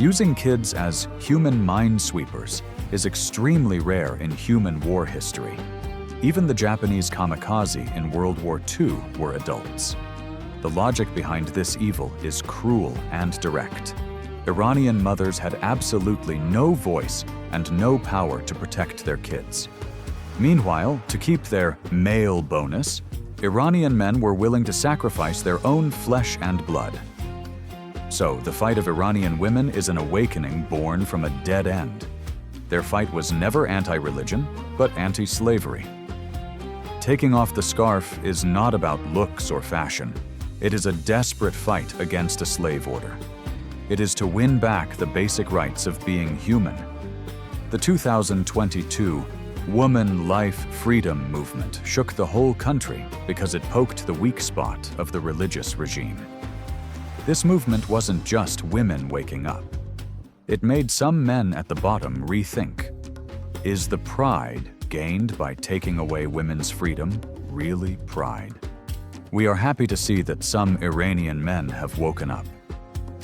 Using kids as human minesweepers is extremely rare in human war history. Even the Japanese kamikaze in World War II were adults. The logic behind this evil is cruel and direct. Iranian mothers had absolutely no voice and no power to protect their kids. Meanwhile, to keep their male bonus, Iranian men were willing to sacrifice their own flesh and blood. So, the fight of Iranian women is an awakening born from a dead end. Their fight was never anti-religion, but anti-slavery. Taking off the scarf is not about looks or fashion. It is a desperate fight against a slave order. It is to win back the basic rights of being human. The 2022 Woman Life Freedom movement shook the whole country because it poked the weak spot of the religious regime. This movement wasn't just women waking up. It made some men at the bottom rethink. Is the pride gained by taking away women's freedom really pride? We are happy to see that some Iranian men have woken up.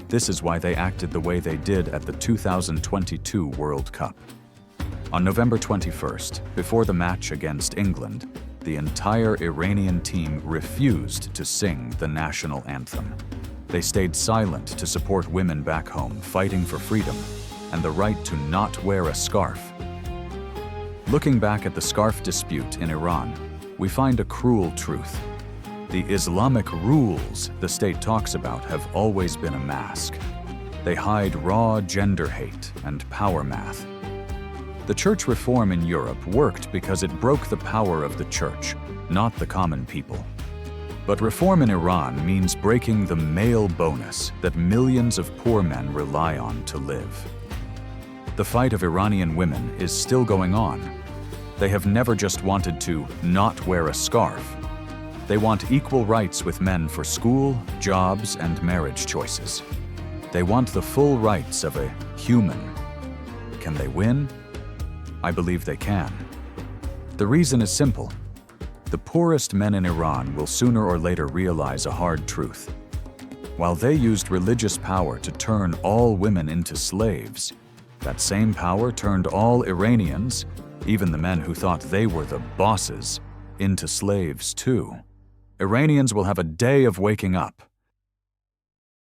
This is why they acted the way they did at the 2022 World Cup. On November 21st, before the match against England, the entire Iranian team refused to sing the national anthem. They stayed silent to support women back home fighting for freedom and the right to not wear a scarf. Looking back at the scarf dispute in Iran, we find a cruel truth. The Islamic rules the state talks about have always been a mask. They hide raw gender hate and power math. The church reform in Europe worked because it broke the power of the church, not the common people. But reform in Iran means breaking the male bonus that millions of poor men rely on to live. The fight of Iranian women is still going on. They have never just wanted to not wear a scarf. They want equal rights with men for school, jobs, and marriage choices. They want the full rights of a human. Can they win? I believe they can. The reason is simple. The poorest men in Iran will sooner or later realize a hard truth. While they used religious power to turn all women into slaves, that same power turned all Iranians, even the men who thought they were the bosses, into slaves too. Iranians will have a day of waking up.